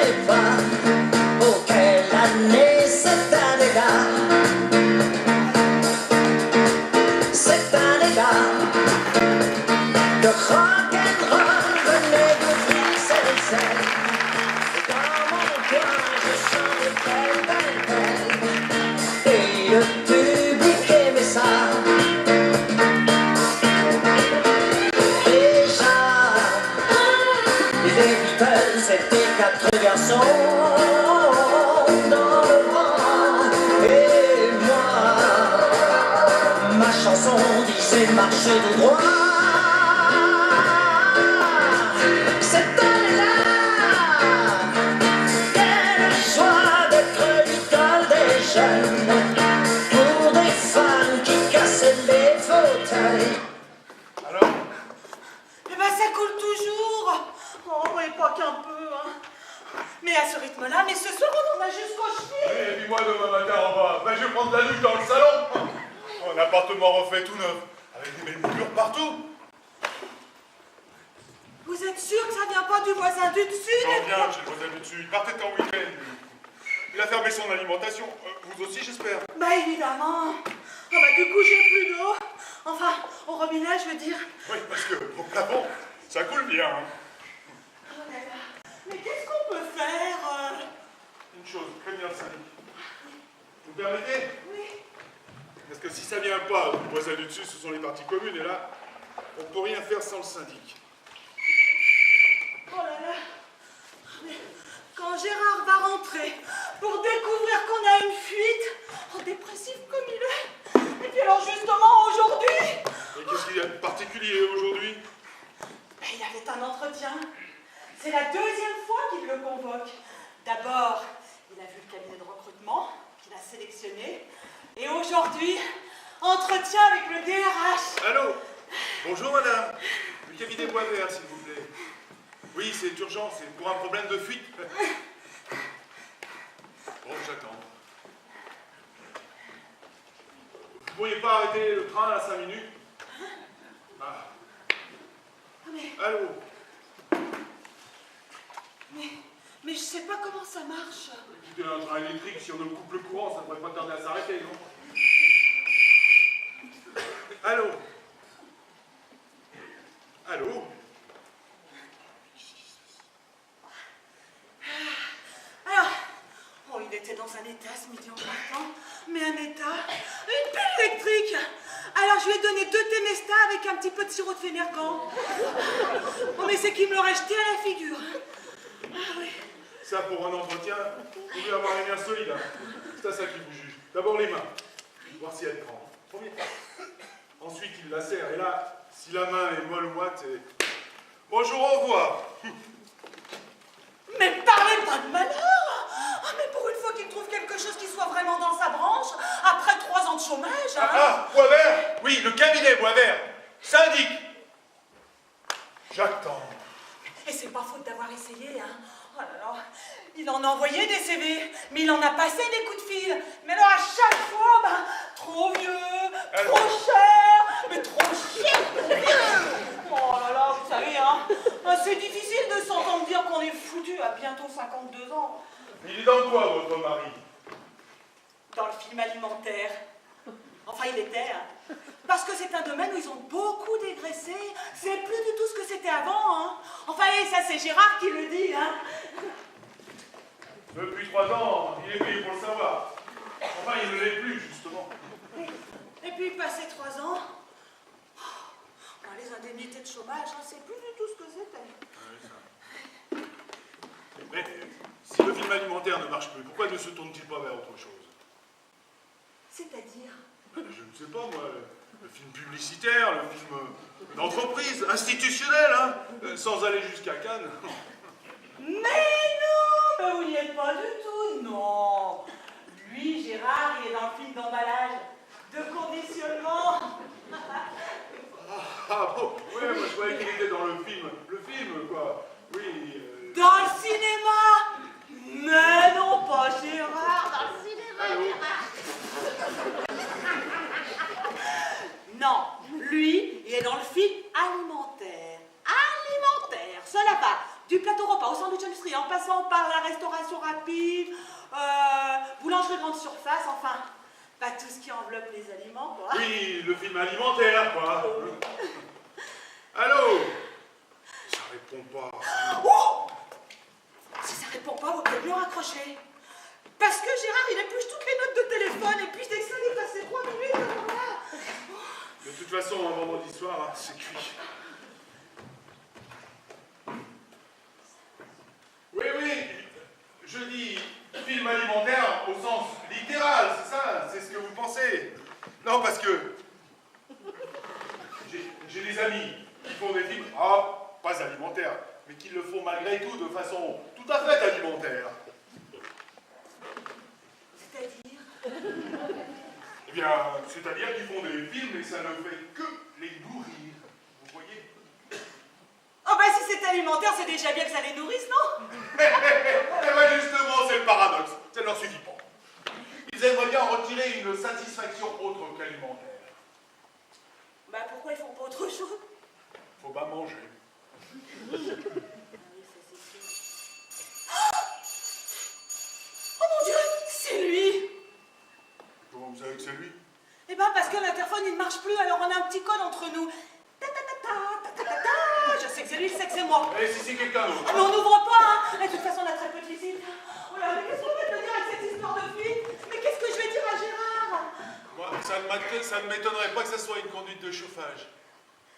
sais pas pour quelle année cette année-là. Cette année-là, de rock'n'roll venait d'ouvrir ses ailes. Et dans mon coin, je chantais belle, belle, belle. Et le public aimait ça. Déjà, les Beatles étaient 4 garçons dans le vent. Et moi, ma chanson disait marcher tout droit. Cette année-là, quel choix d'être l'idole des jeunes pour des fans qui cassaient les fauteuils. Alors, Eh ben ça coule toujours. Oh, mais pas qu'un peu, hein. Mais à ce rythme-là, mais ce soir, on en a jusqu'aux chevilles. et dis-moi demain matin en bas, ben, je vais prendre la douche dans le salon. Un appartement refait tout neuf, avec des belles moulures partout. Vous êtes sûr que ça vient pas du voisin du dessus? J'en viens, j'ai le voisin du dessus, il partait en week-end. Il a fermé son alimentation. Vous aussi, j'espère. Bah évidemment. Oh, bah du coup, j'ai plus d'eau. Enfin, au robinet, je veux dire. Oui, parce que au plafond, ça coule bien. Hein. Oh là là. Mais qu'est-ce qu'on peut faire Une chose, prévenir le syndic. Vous me permettez? Oui. Parce que si ça vient pas du voisin du dessus, ce sont les parties communes, et là, on ne peut rien faire sans le syndic. Oh là là. Mais quand Gérard va rentrer pour découvrir qu'on a une fuite, oh, dépressif comme il est. Et puis alors justement aujourd'hui, Et qu'est-ce qu'il y a de particulier aujourd'hui? il avait un entretien. C'est la deuxième fois qu'il le convoque. D'abord, il a vu le cabinet de recrutement qu'il a sélectionné. Et aujourd'hui, entretien avec le DRH. Allô? Bonjour madame. Le cabinet Boisvert, s'il vous plaît. Oui, c'est urgent, c'est pour un problème de fuite. Bon, j'attends. Vous pourriez pas arrêter le train à 5 minutes? Ah. Allô? Mais je sais pas comment ça marche. Écoutez, un train électrique, si on ne coupe le courant, ça devrait pas tarder à s'arrêter, non? Allô? Allô? Alors, oh, il était dans un état ce midi en partant, mais un état, une pile électrique. Alors je lui ai donné 2 Temesta avec un petit peu de sirop de Fénergan. Oh, mais c'est qu'il me l'aurait jeté à la figure. Ah oui. Ça, pour un entretien, vous devez avoir les mains solides. Hein. C'est à ça qu'il vous juge. D'abord les mains, voir si elles tremblent. Premier pas. Ensuite, il la serre. Et là, si la main est molle ou moite, c'est... Bonjour, au revoir. Mais parlez pas de malheur. Ah, mais pour une fois qu'il trouve quelque chose qui soit vraiment dans sa branche, après 3 ans de chômage, hein. Ah, Boisvert. Oui, le cabinet Boisvert. Syndic. J'attends. Et c'est pas faute d'avoir essayé, hein. Oh là là, il en a envoyé des CV, mais il en a passé des coups de fil. Mais alors à chaque fois, ben, trop vieux, Alors. trop cher, mais trop cher, trop vieux. Oh là là, vous savez, hein, c'est difficile de s'entendre dire qu'on est foutu à bientôt 52 ans. Il est dans quoi, votre mari? Dans le film alimentaire. Enfin, il était, hein. Parce que c'est un domaine où ils ont beaucoup dégraissé. C'est plus du tout ce que c'était avant, hein. Enfin, et ça, c'est Gérard qui le dit, hein. Depuis 3 ans, il est payé pour le savoir. Enfin, il ne l'est plus, justement. Et puis, passé 3 ans, oh, les indemnités de chômage, hein, c'est plus du tout ce que c'était. Mais si le film alimentaire ne marche plus, pourquoi ne se tourne-t-il pas vers autre chose? C'est-à-dire? Je ne sais pas, moi, le film publicitaire, le film d'entreprise, institutionnel, hein, sans aller jusqu'à Cannes. Mais non, mais vous n'y êtes pas du tout, non. Lui, Gérard, il est dans le film d'emballage, de conditionnement. Ah bon, ouais, moi je croyais qu'il était dans le film, quoi. Oui. Dans le cinéma. Mais non, pas Gérard, dans le cinéma, Allô? Gérard. Non, lui, il est dans le film alimentaire. Alimentaire, cela va. Du plat buffet au repas, au sandwich industriel, en passant par la restauration rapide, boulangerie grande surface, enfin, pas tout ce qui enveloppe les aliments, quoi. Oui, le film alimentaire, quoi. Allô? Ça répond pas. Oh! Si ça répond pas, vous pouvez mieux raccrocher. Parce que Gérard, il épluche toutes les notes de téléphone, et puis dès que ça est passé 3 minutes, voilà. De toute façon, un vendredi soir, c'est cuit. Oui, oui, je dis film alimentaire au sens littéral, c'est ça, c'est ce que vous pensez. Non, parce que j'ai des amis qui font des films, pas alimentaires, mais qui le font malgré tout de façon tout à fait alimentaire. C'est-à-dire? Eh bien, c'est-à-dire qu'ils font des films et ça ne fait que les nourrir, vous voyez? Oh bah si c'est alimentaire, c'est déjà bien que ça les nourrisse, non? Eh ben justement, c'est le paradoxe, ça ne leur suffit pas. Ils aimeraient bien retirer une satisfaction autre qu'alimentaire. Bah pourquoi ils font pas autre chose? Faut pas manger. Ah oui, ça c'est sûr. Oh mon Dieu, c'est lui! Comment vous savez que c'est lui? Eh ben parce que l'interphone il ne marche plus, alors on a un petit code entre nous. Ta ta ta ta ta ta ta ta. Je sais que c'est lui, je sais que c'est moi. Et si c'est quelqu'un d'autre? Ah mais on n'ouvre pas, hein. Et de toute façon on a très peu de visite. Oh là, mais qu'est-ce qu'on va te dire avec cette histoire de fuite? Mais qu'est-ce que je vais dire à Gérard? Moi, ça ne m'étonnerait pas que ça soit une conduite de chauffage.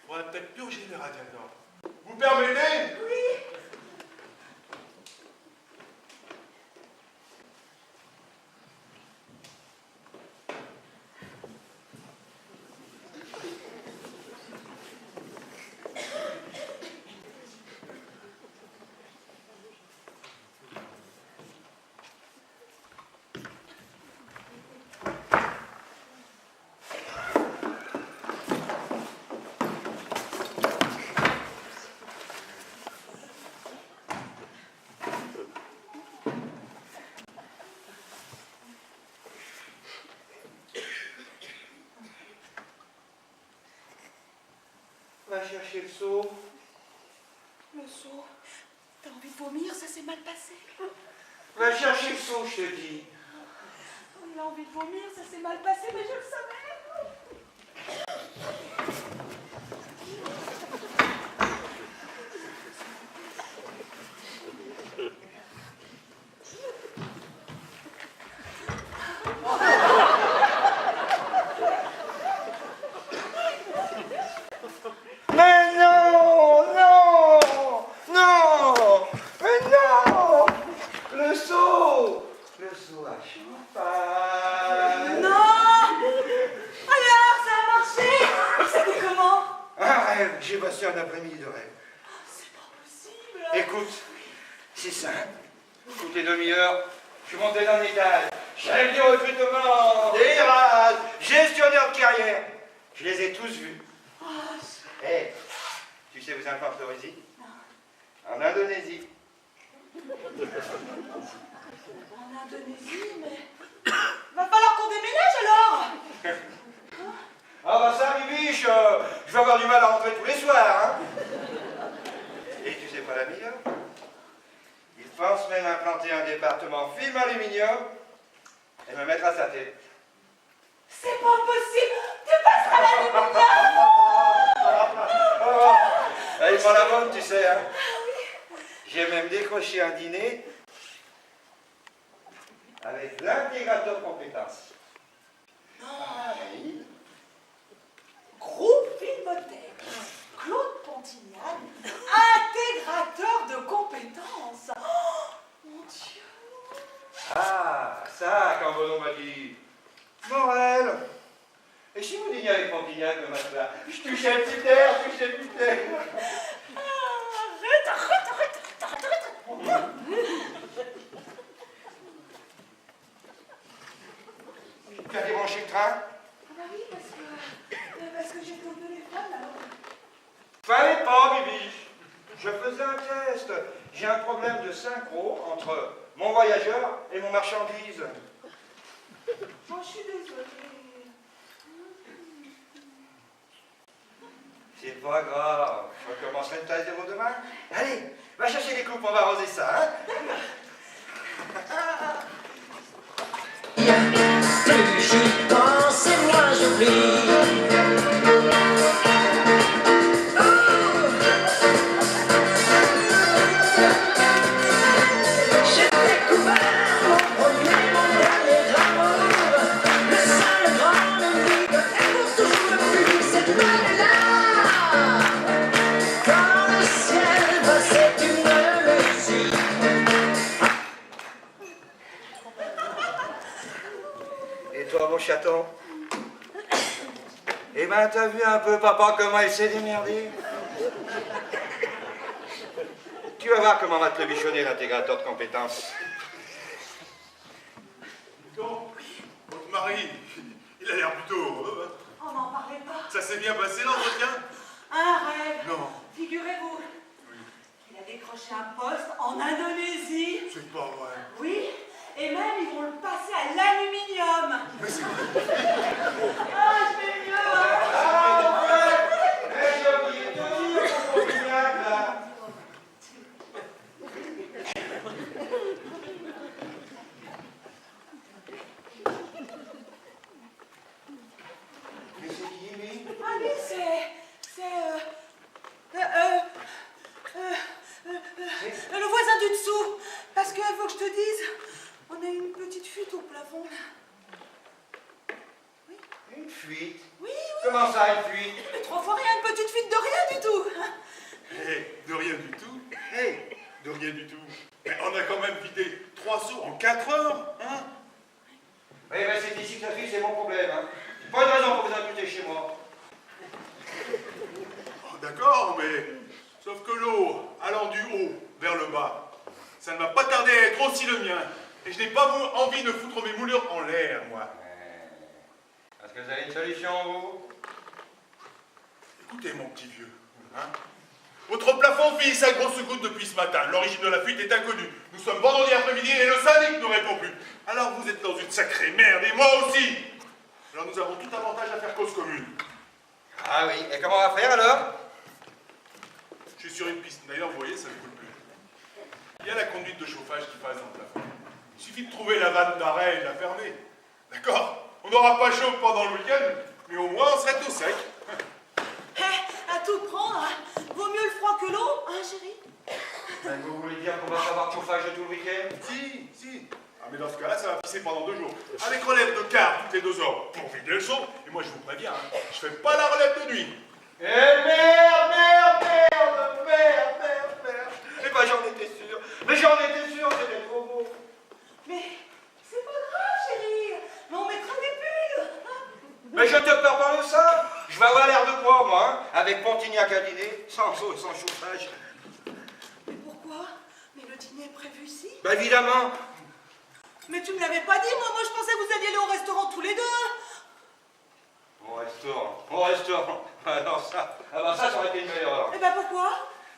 On va peut-être purger les radiateurs. Vous permettez? Oui. Va chercher le seau. Le seau. T'as envie de vomir, ça s'est mal passé. Va chercher le seau, je te dis. Il a envie de vomir, ça s'est mal passé, mais je le savais. Mais non, non, non, mais non. Le seau à champagne. Non. Alors, ça a marché. C'était comment? Un rêve, j'ai passé un après-midi de rêve. C'est pas possible. Écoute, c'est simple. Toutes les demi-heures, je suis monté d'un étage. Chef du recrutement, DRH, gestionnaire de carrière. Je les ai tous vus. Eh, tu sais où c'est en Papouasie? En Indonésie. En Indonésie, mais... Va falloir qu'on déménage alors. Ah bah ça, Bibiche, je vais avoir du mal à rentrer tous les soirs, hein. Et tu sais pas la meilleure? Il pense même implanter un département film aluminium et me mettre à sa tête. C'est pas possible. Tu passeras l'aluminium. Ah, il prend la bonne, tu sais, hein. J'ai même décroché un dîner avec l'intégrateur compétences. Ah, oui. Groupe Filmothèque. Claude Pontignac, intégrateur de compétences. Oh, mon Dieu. Ah, ça, quand Bonon m'a dit Morel, et si vous dîniez avec Pontignac le matin? Je touchais le petit air, je touchais le petit air. Arrête. Tu as débranché le train? Ah bah oui, parce que j'étais au téléphone alors. Fallait pas, Bibi. Je faisais un test. J'ai un problème de synchro entre mon voyageur et mon marchandise. Oh, je suis désolée. C'est pas grave, je recommencerai de à zéro demain. Allez, va chercher les coupes, on va arroser ça, hein. Plus j'y pense et moins j'oublie. J'ai découvert mon premier, mon dernier amour. Le seul grand ennemi et pour toujours le plus, cette balle-là. Dans le ciel, c'est une musique. Et toi, mon chaton? Eh ben, t'as vu un peu, papa, comment il s'est démerdé? Tu vas voir comment va te le bichonner, l'intégrateur de compétences. Donc, votre mari, il a l'air plutôt heureux, hein. On n'en parlait pas. Ça s'est bien passé l'entretien? Un rêve. Non. Figurez-vous qu'il a décroché un poste en Indonésie. C'est pas vrai. Oui, et même ils vont le passer à l'aluminium. Mais c'est... Ah, je vais mieux, hein. J'ai oublié de te dire, mon Pontignac, là. Mais c'est qui, lui? Ah oui, c'est le voisin du dessous. Parce que, faut que je te dise, on a une petite fuite au plafond. Une fuite? Oui, oui, Comment ça, une fuite? mais 3 fois rien, une petite fuite de rien du tout. De rien du tout. De rien du tout. Mais on a quand même vidé 3 seaux en 4 heures, hein? Oui, ben c'est ici que ça fuite, c'est mon problème, hein. Pas de raison pour vous imputer chez moi. Oh, d'accord, mais... Sauf que l'eau, allant du haut vers le bas, ça ne m'a pas tardé à être aussi le mien. Et je n'ai pas envie de foutre mes moulures en l'air, moi. Est-ce que vous avez une solution, vous? Écoutez, mon petit vieux, hein? Votre plafond fit sa grosse goutte depuis ce matin. L'origine de la fuite est inconnue. Nous sommes vendredi après-midi et le syndic ne répond plus. Alors vous êtes dans une sacrée merde, et moi aussi. Alors nous avons tout avantage à faire cause commune. Ah oui, et comment on va faire, alors? Je suis sur une piste. D'ailleurs, vous voyez, ça ne coule plus. Il y a la conduite de chauffage qui passe dans le plafond. Il suffit de trouver la vanne d'arrêt et de la fermer. D'accord? On n'aura pas chaud pendant le week-end, mais au moins on serait au sec. À tout prendre, vaut mieux le froid que l'eau, hein, chérie? Ben, vous voulez dire qu'on va savoir chauffage de tout le week-end? Si. Ah, mais dans ce cas-là, ça va pisser pendant 2 jours. Avec relève de quart toutes les 2 heures pour vider le seau. Et moi, je vous préviens, hein, je fais pas la relève de nuit. Eh merde! Eh ben j'en étais sûr. Mais j'en étais sûr, c'était trop beau. Mais c'est pas grave, chérie. Mais on mettra des pulls. Mais je te parle pas de ça. Je vais avoir l'air de quoi, moi, hein, avec Pontignac à dîner, sans eau et sans chauffage. Mais pourquoi? Mais le dîner est prévu ici. Ben évidemment. Mais tu me l'avais pas dit, moi je pensais que vous alliez aller au restaurant tous les deux. Au restaurant. Alors ça aurait été une belle erreur. Eh ben pourquoi?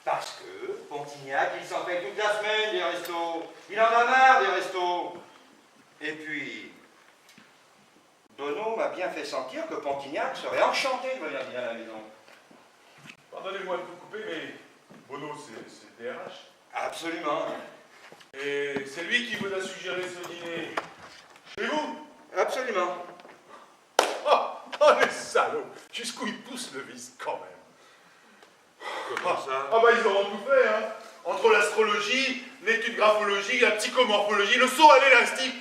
Parce que Pontignac, il s'en fait toute la semaine des restos. Il en a marre des restos. Et puis, Bono m'a bien fait sentir que Pontignac serait enchanté de venir dîner à la maison. Pardonnez-moi de vous couper, mais Bono, c'est DRH. Absolument. Et c'est lui qui vous a suggéré ce dîner chez vous? Absolument. Oh, les salauds! Jusqu'où ils poussent le vice, quand même. Comment ça? Ah bah ils auront tout fait, hein. Entre l'astrologie, l'étude graphologie, la psychomorphologie, le saut à l'élastique.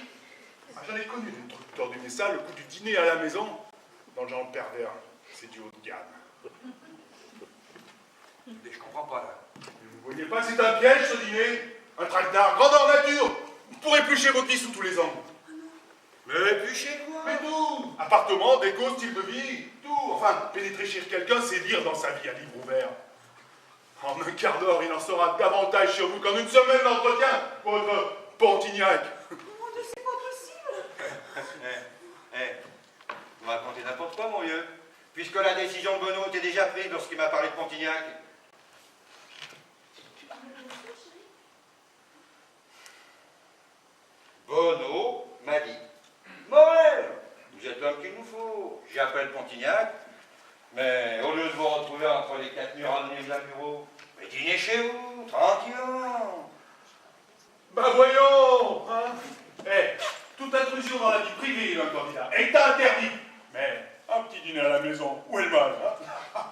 Ah, j'en ai connu des trucs tordus, mais ça, le coup du dîner à la maison, dans le genre pervers, c'est du haut de gamme. Mais je comprends pas, là. Vous voyez pas que c'est un piège, ce dîner? Un tractard, grandeur nature. Vous pourrez éplucher votre vie sous tous les angles. Mais éplucher quoi? Mais tout! Appartement, déco, style de vie, tout. Enfin, pénétrer chez quelqu'un, c'est lire dans sa vie à livre ouvert. En un quart d'heure, il en saura davantage sur vous qu'en une semaine d'entretien, votre Pontignac. Oh mon Dieu, c'est pas possible. Vous racontez n'importe quoi, mon vieux. Puisque la décision de Bono était déjà prise lorsqu'il m'a parlé de Pontignac. Bono m'a dit: Morel, vous êtes l'homme qu'il nous faut. J'appelle Pontignac, mais au lieu de vous retrouver entre d'un candidat. Et t'as interdit. Mais un petit dîner à la maison, où est le mal, hein?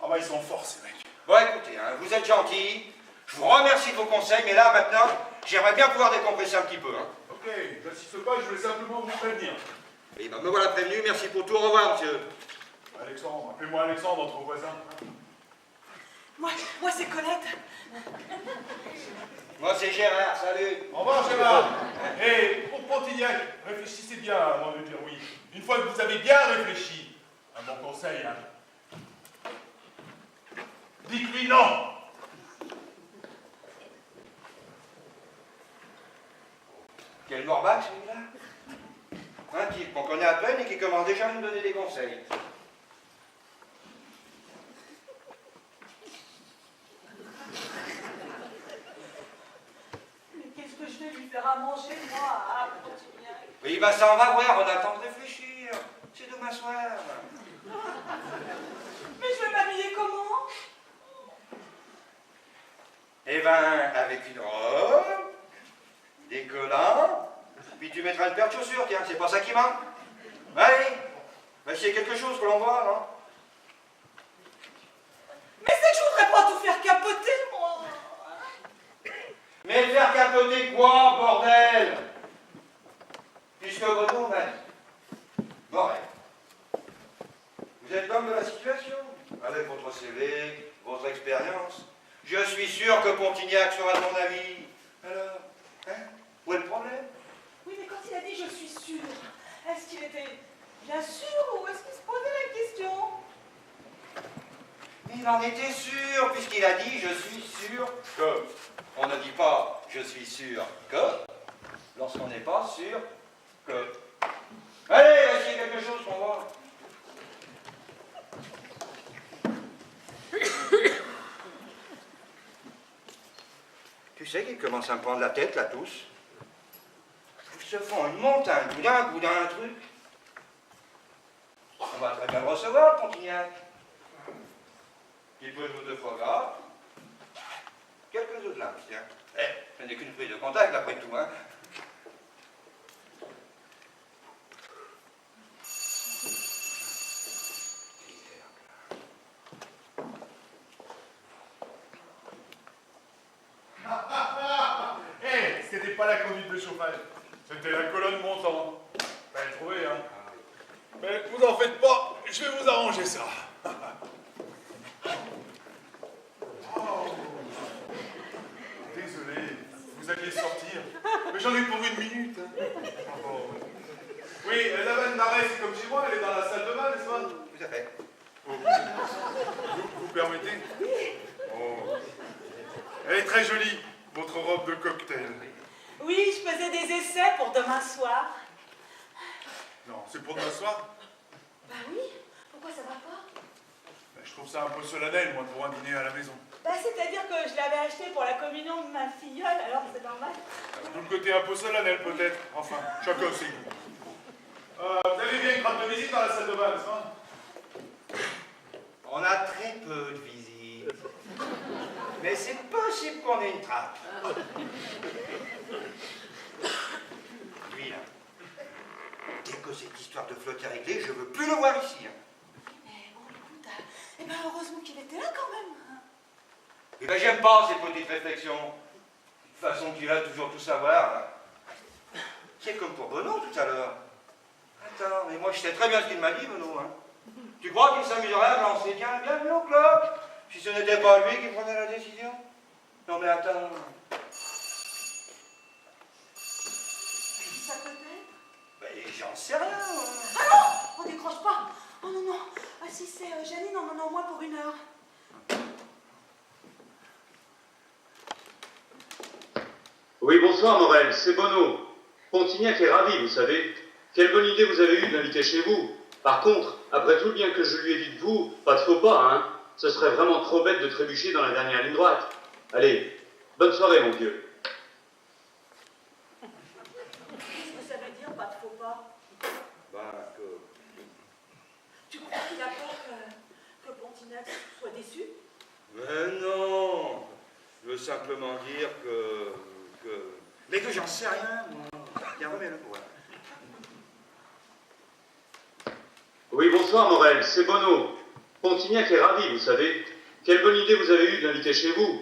Ah bah ils sont forts ces mecs. Bon, écoutez, hein, vous êtes gentils. Je vous remercie de vos conseils, mais là, maintenant, j'aimerais bien pouvoir décompresser un petit peu. Hein. Ok, j'insiste pas, je voulais simplement vous prévenir. Et ben, me voilà prévenu. Merci pour tout. Au revoir, monsieur. Alexandre, appelez-moi Alexandre, entre voisins. Moi c'est Colette. Moi, c'est Gérard. Salut. Au revoir Gérard. Et pour Pontignac, réfléchissez bien avant de dire oui. Une fois que vous avez bien réfléchi, un bon conseil, hein. Dites-lui non. Quel morbac, celui-là. Un type qu'on connaît à peine et qui commence déjà à nous donner des conseils. Mais qu'est-ce que je vais lui faire à manger, moi, à Pontignac? Oui, ben ça, on va voir. On a le temps de réfléchir. C'est demain soir. Mais je vais m'habiller comment? Eh ben, avec une robe, des collants, puis tu mettras une paire de chaussures, tiens, c'est pas ça qui manque. Allez, ben, s'il y a quelque chose que l'on voit, non? Mais c'est que je voudrais pas tout faire capoter, moi. Mais faire capoter quoi, bordel? Puisque Bono, ben, bon, ouais. Vous êtes l'homme de la situation, avec votre CV, votre expérience. Je suis sûr que Pontignac sera de mon avis. Alors, hein? Où est le problème? Oui, mais quand il a dit je suis sûre, est-ce qu'il était bien sûr ou est-ce qu'il se posait la question? Il en était sûr, puisqu'il a dit je suis sûr que. On ne dit pas je suis sûr que, lorsqu'on n'est pas sûr que. Allez, essayez quelque chose qu'on voit. Tu sais qu'ils commencent à me prendre la tête, là, tous. Ils se font une montagne, boudin, un truc. On va très bien le recevoir, Pontignac. Il peut jouer de foie gras. Quelques autres là, tiens. Eh, ce n'est qu'une prise de contact, après tout, hein. C'était pas la conduite de chauffage, c'était la colonne montante. Fallait le trouver, hein. Mais vous en faites pas, je vais vous arranger ça. Oh. Désolé, vous alliez sortir. Mais j'en ai pour une minute. Hein. Oh. Oui, la vanne d'arrêt, c'est comme chez moi, elle est dans la salle de bain, n'est-ce pas? Tout à fait. Oh. Vous permettez? Oh. Elle est très jolie, votre robe de cocktail. Oui, je faisais des essais pour demain soir. Non, c'est pour demain soir? Bah oui, pourquoi ça va pas? Ben, je trouve ça un peu solennel, moi, pour un dîner à la maison. Bah c'est-à-dire que je l'avais acheté pour la communion de ma filleule, alors c'est normal. Tout le côté un peu solennel, peut-être. Enfin, chacun ses goûts. Vous avez bien une carte de visite dans la salle de bain, n'est-ce pas? On a très peu de visites. Mais c'est possible qu'on ait une trappe. Lui, là, dès que cette histoire de flotte est réglée, je veux plus le voir ici. Hein. Mais bon, écoute, eh ben heureusement qu'il était là quand même. Eh ben, j'aime pas ces petites réflexions. De toute façon qu'il a toujours tout savoir. C'est comme pour Benoît tout à l'heure. Attends, mais moi je sais très bien ce qu'il m'a dit, Benoît. Hein. Tu crois qu'il s'amuserait à lancer bien, bienvenue au club, si ce n'était pas lui qui prenait la décision? Non mais attends. Ça peut être? Ben, j'en sais rien, moi. Ah non, on décroche pas. Oh non, non. Ah si c'est Janine, on en a au moins pour 1 heure. Oui, bonsoir Morel, c'est Bono. Pontignac est ravi, vous savez. Quelle bonne idée vous avez eue de l'inviter chez vous. Par contre, après tout le bien que je lui ai dit de vous, pas de faux pas, hein. Ce serait vraiment trop bête de trébucher dans la dernière ligne droite. Allez, bonne soirée, mon vieux. Qu'est-ce que ça veut dire, pas de faux pas? Ben, que... Tu crois qu'il a peur que Pontignac soit déçu? Mais non. Je veux simplement dire que... Mais que j'en sais rien, moi. Tiens, remets-le pour voir. Oui, bonsoir, Morel, c'est Bono. Pontignac est ravi, vous savez. Quelle bonne idée vous avez eue de l'inviter chez vous.